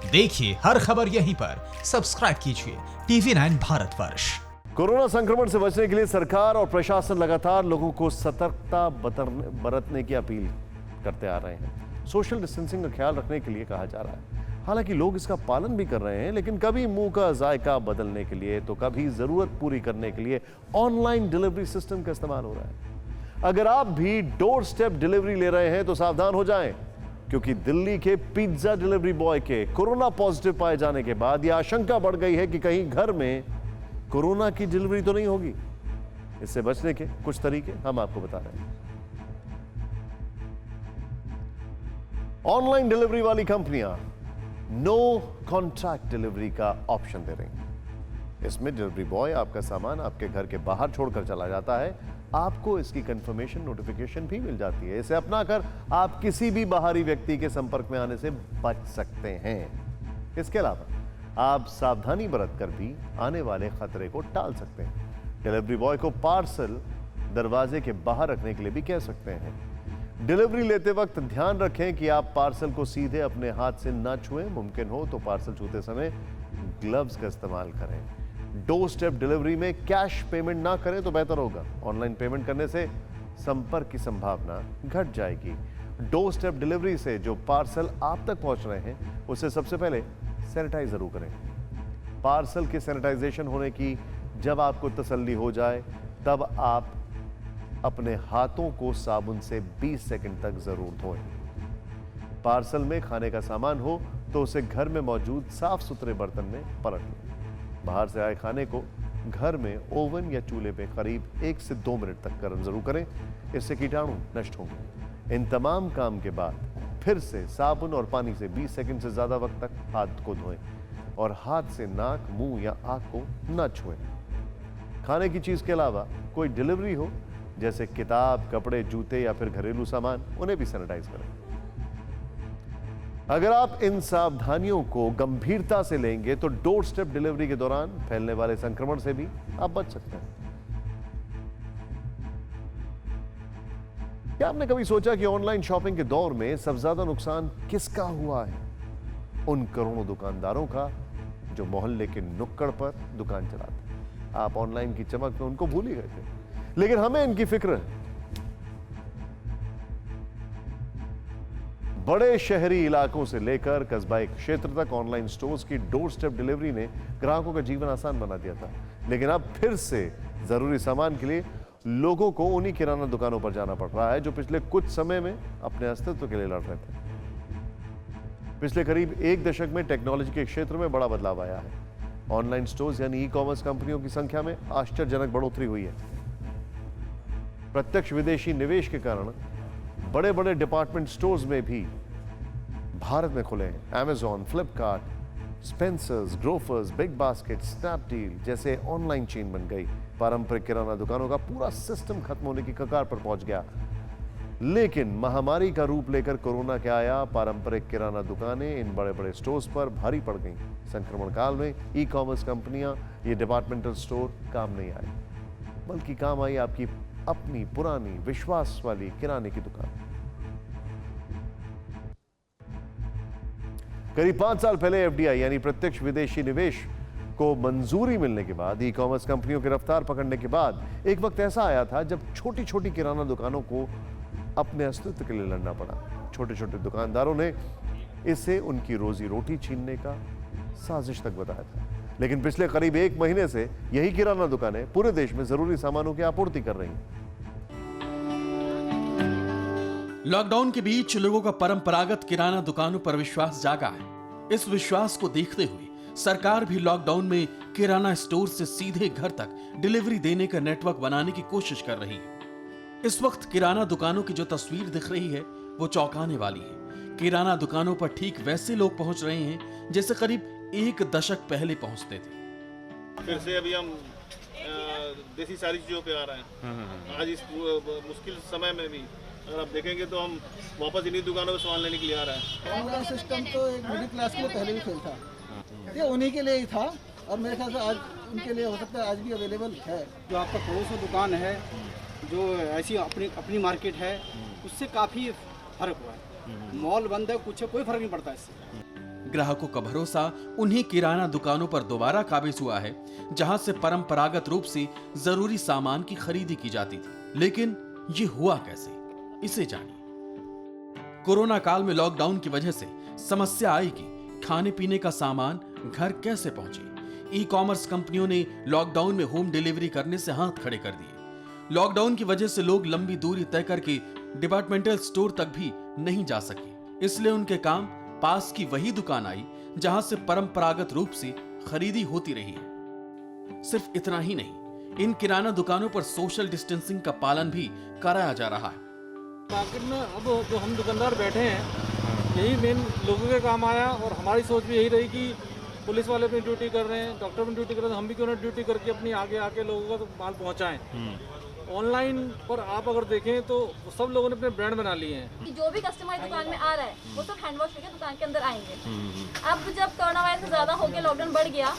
देखिए हर खबर यहीं पर, सब्सक्राइब कीजिए TV9 भारतवर्ष। कोरोना संक्रमण से बचने के लिए सरकार और प्रशासन लगातार लोगों को सतर्कता बरतने की अपील करते आ रहे हैं। सोशल डिस्टेंसिंग का ख्याल रखने के लिए कहा जा रहा है। हालांकि लोग इसका पालन भी कर रहे हैं, लेकिन कभी मुंह का जायका बदलने के लिए तो कभी जरूरत पूरी करने के लिए ऑनलाइन डिलीवरी सिस्टम का इस्तेमाल हो रहा है। अगर आप भी डोर स्टेप डिलीवरी ले रहे हैं तो सावधान हो जाएं, क्योंकि दिल्ली के पिज्जा डिलीवरी बॉय के कोरोना पॉजिटिव पाए जाने के बाद यह आशंका बढ़ गई है कि कहीं घर में कोरोना की डिलीवरी तो नहीं होगी। इससे बचने के कुछ तरीके हम आपको बता रहे हैं। ऑनलाइन डिलीवरी वाली कंपनियां नो कॉन्ट्रैक्ट डिलीवरी का ऑप्शन दे रही हैं। इसमें डिलीवरी बॉय आपका सामान आपके घर के बाहर छोड़कर चला जाता है। आपको इसकी कंफर्मेशन नोटिफिकेशन भी मिल जाती है। इसे अपनाकर आप किसी भी बाहरी व्यक्ति के संपर्क में आने से बच सकते हैं। इसके अलावा आप सावधानी बरतकर भी आने वाले खतरे को टाल सकते हैं। डिलीवरी बॉय को पार्सल दरवाजे के बाहर रखने के लिए भी कह सकते हैं। डिलीवरी लेते वक्त ध्यान रखें कि आप पार्सल को सीधे अपने हाथ से ना छुएं। मुमकिन हो तो पार्सल छूते समय ग्लव्स का इस्तेमाल करें। डोर स्टेप डिलीवरी में कैश पेमेंट ना करें तो बेहतर होगा। ऑनलाइन पेमेंट करने से संपर्क की संभावना घट जाएगी। डोर स्टेप डिलीवरी से जो पार्सल आप तक पहुंच रहे हैं उसे सबसे पहले सैनिटाइज जरूर करें। पार्सल के सैनिटाइजेशन होने की जब आपको तसल्ली हो जाए तब आप अपने हाथों को साबुन से 20 सेकंड तक जरूर धोएं। पार्सल में खाने का सामान हो तो उसे घर में मौजूद साफ सुथरे बर्तन में पलट लें। बाहर से आए खाने को घर में ओवन या चूल्हे पे करीब 1 से 2 मिनट तक गर्म जरूर करें। इससे कीटाणु नष्ट होंगे। इन तमाम काम के बाद फिर से साबुन और पानी से 20 सेकंड से ज्यादा वक्त तक हाथ को धोएं और हाथ से नाक, मुंह या आंख को न छुएं। खाने की चीज के अलावा कोई डिलीवरी हो जैसे किताब, कपड़े, जूते या फिर घरेलू सामान, उन्हें भी सैनिटाइज करें। अगर आप इन सावधानियों को गंभीरता से लेंगे तो डोर स्टेप डिलीवरी के दौरान फैलने वाले संक्रमण से भी आप बच सकते हैं। क्या आपने कभी सोचा कि ऑनलाइन शॉपिंग के दौर में सबसे ज्यादा नुकसान किसका हुआ है? उन करोड़ों दुकानदारों का जो मोहल्ले के नुक्कड़ पर दुकान चलाते हैं। आप ऑनलाइन की चमक में उनको भूल ही गए थे, लेकिन हमें इनकी फिक्र है। बड़े शहरी इलाकों से लेकर कस्बाई क्षेत्र तक ऑनलाइन स्टोर्स की डोर स्टेप डिलीवरी ने ग्राहकों का जीवन आसान बना दिया था, लेकिन अब फिर से जरूरी सामान के लिए लोगों को उन्हीं किराना दुकानों पर जाना पड़ रहा है जो पिछले कुछ समय में अपने अस्तित्व के लिए लड़ रहे थे। पिछले करीब 1 दशक में टेक्नोलॉजी के क्षेत्र में बड़ा बदलाव आया है। ऑनलाइन स्टोर्स यानी ई-कॉमर्स कंपनियों की संख्या में आश्चर्यजनक बढ़ोतरी हुई है। प्रत्यक्ष विदेशी निवेश के कारण बड़े बड़े डिपार्टमेंट स्टोर्स में भी भारत में खुले हैं। Amazon, Flipkart, Spencer's, Grofers, big basket, Snapdeal जैसे ऑनलाइन चेन बन गई। पारंपरिक किराना दुकानों का पूरा सिस्टम खत्म होने की कगार पर पहुंच गया। लेकिन महामारी का रूप लेकर कोरोना क्या आया, पारंपरिक किराना दुकानें इन बड़े बड़े स्टोर्स पर भारी पड़ गईं। संक्रमण काल में ई-कॉमर्स कंपनियां, ये डिपार्टमेंटल स्टोर काम नहीं आए, बल्कि काम आई आपकी अपनी पुरानी विश्वास वाली किराने की दुकान। करीब 5 साल पहले एफडीआई यानी प्रत्यक्ष विदेशी निवेश को मंजूरी मिलने के बाद ई-कॉमर्स कंपनियों की रफ्तार पकड़ने के बाद एक वक्त ऐसा आया था जब छोटी छोटी किराना दुकानों को अपने अस्तित्व के लिए लड़ना पड़ा। छोटे छोटे दुकानदारों ने इसे उनकी रोजी रोटी छीनने का साजिश तक बताया था, लेकिन पिछले करीब 1 महीने से यही किराना दुकानें पूरे देश में जरूरी सामानों की आपूर्ति कर रही हैं। लॉकडाउन के बीच लोगों का परंपरागत किराना दुकानों पर विश्वास जागा है। इस विश्वास को देखते हुए सरकार भी लॉकडाउन में किराना स्टोर से सीधे घर तक डिलीवरी देने का नेटवर्क बनाने की कोशिश कर रही है। इस वक्त किराना दुकानों की जो तस्वीर दिख रही है वो चौंकाने वाली है। किराना दुकानों पर ठीक वैसे लोग पहुंच रहे हैं जैसे करीब 1 दशक पहले पहुंचते थे। फिर से अभी हम देसी सारी चीजों पे आ रहे हैं। आज इस मुश्किल समय में भी अगर आप देखेंगे तो हम वापस इन्हीं दुकानों पे सामान लेने के लिए आ रहे हैं। ऑनलाइन सिस्टम तो एक मिडिल क्लास के लिए पहले भी फेल था, ये उन्हीं के लिए ही था और मेरे ख्याल से आज उनके लिए हो सकता है आज भी अवेलेबल है। जो आपका पड़ोस में दुकान है, जो ऐसी अपनी मार्केट है, उससे काफ़ी फर्क हुआ है। मॉल बंद है, कुछ है, कोई फर्क नहीं पड़ता इससे। ग्राहकों का भरोसा उन्हीं किराना दुकानों पर दोबारा काबिज हुआ है जहां से परंपरागत रूप से जरूरी सामान की खरीदी की जाती थी। लेकिन ये हुआ कैसे, इसे जानिए। कोरोना काल में लॉकडाउन की वजह से समस्या आई कि खाने पीने का सामान घर कैसे पहुंचे। ई कॉमर्स कंपनियों ने लॉकडाउन में होम डिलीवरी करने से हाथ खड़े कर दिए। लॉकडाउन की वजह से लोग लंबी दूरी तय करके डिपार्टमेंटल स्टोर तक भी नहीं जा सके, इसलिए उनके काम पास की वही दुकान आई जहां से परंपरागत रूप से खरीदी होती रही है। सिर्फ इतना ही नहीं, इन किराना दुकानों पर सोशल डिस्टेंसिंग का पालन भी कराया जा रहा है। मार्केट में अब जो हम दुकानदार बैठे हैं, यही मेन लोगों के काम आया और हमारी सोच भी यही रही कि पुलिस वाले अपनी ड्यूटी कर रहे हैं, डॉक्टर अपनी ड्यूटी कर रहे हैं, हम भी क्यों ना ड्यूटी करके अपनी आगे आके लोगों का माल पहुंचाएं। ऑनलाइन पर आप अगर देखें तो सब लोगों ने अपने ब्रांड बना लिए हैं। कि जो भी कस्टमर दुकान में आ रहा है वो सब हैंड वॉश लेके दुकान के अंदर आएंगे। अब जब कोरोना वायरस ज्यादा हो गया, लॉकडाउन बढ़ गया,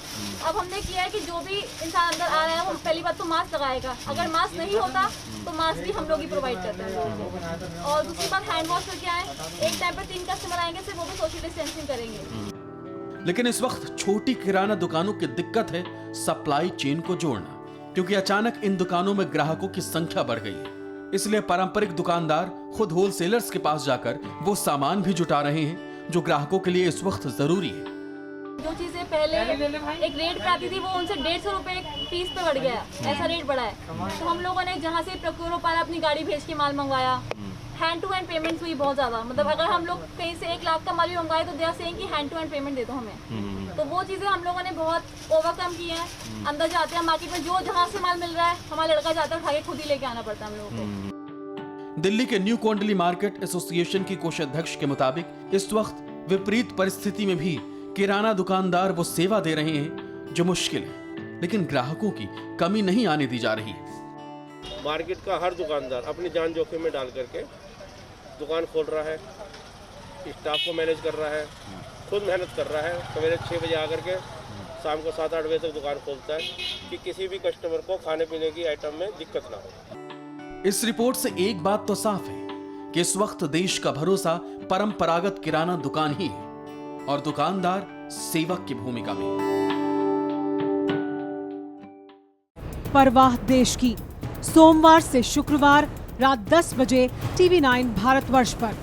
अब हमने किया है कि जो भी इंसान अंदर आ रहा है वो पहली बात तो मास्क लगाएगा। अगर मास्क नहीं होता तो मास्क भी हम लोग ही प्रोवाइड करते हैं लोगों को। और दूसरी बात हैंड वॉश करके आए, एक टाइम पर 3 कस्टमर आएंगे सिर्फ वो भी सोशल डिस्टेंसिंग करेंगे। लेकिन इस वक्त छोटी किराना दुकानों की दिक्कत है सप्लाई चेन को जोड़ना, क्योंकि अचानक इन दुकानों में ग्राहकों की संख्या बढ़ गई है। इसलिए पारंपरिक दुकानदार खुद होलसेलर्स के पास जाकर वो सामान भी जुटा रहे हैं जो ग्राहकों के लिए इस वक्त जरूरी है। जो चीजें पहले एक रेट पे आती थी वो उनसे 150 रुपए पीस पे बढ़ गया, ऐसा रेट बढ़ा है। तो हम लोगों ने जहाँ से प्रोक्योर हो पाया अपनी गाड़ी भेज के माल मंगवाया। हैंड टू हैंड पेमेंट्स हुई बहुत ज्यादा, मतलब अगर हम लोग कहीं से 1 लाख का माल भी मंगवाए तो दे आर सेइंग कि हैंड टू हैंड पेमेंट दे दो हमें। तो वो चीजें हम लोगों ने बहुत ओवरकम की हैं। अंदर जाते हैं मार्केट में, जो जहाँ से माल मिल रहा है हमारा लड़का जाता है उठा के खुद ही लेके आना पड़ता है हम लोगों को। दिल्ली के न्यू कोंडली मार्केट एसोसिएशन की कोषाध्यक्ष के मुताबिक इस वक्त विपरीत परिस्थिति में भी किराना दुकानदार वो सेवा दे रहे हैं जो मुश्किल है, लेकिन ग्राहकों की कमी नहीं आने दी जा रही। मार्केट का हर दुकानदार अपनी जान जोखिम में डाल करके दुकान खोल रहा है, स्टाफ को मैनेज कर रहा है, खुद मेहनत कर रहा है। सवेरे 6 बजे आकर के शाम को 7-8 बजे तक दुकान खोलता है कि किसी भी कस्टमर को खाने पीने की आइटम में दिक्कत ना हो। इस रिपोर्ट से एक बात तो साफ है कि इस वक्त देश का भरोसा परंपरागत किराना दुकान ही है और दुकानदार सेवक की भूमिका में। परवाह देश की, सोमवार से शुक्रवार रात 10 बजे TV9 भारतवर्ष पर।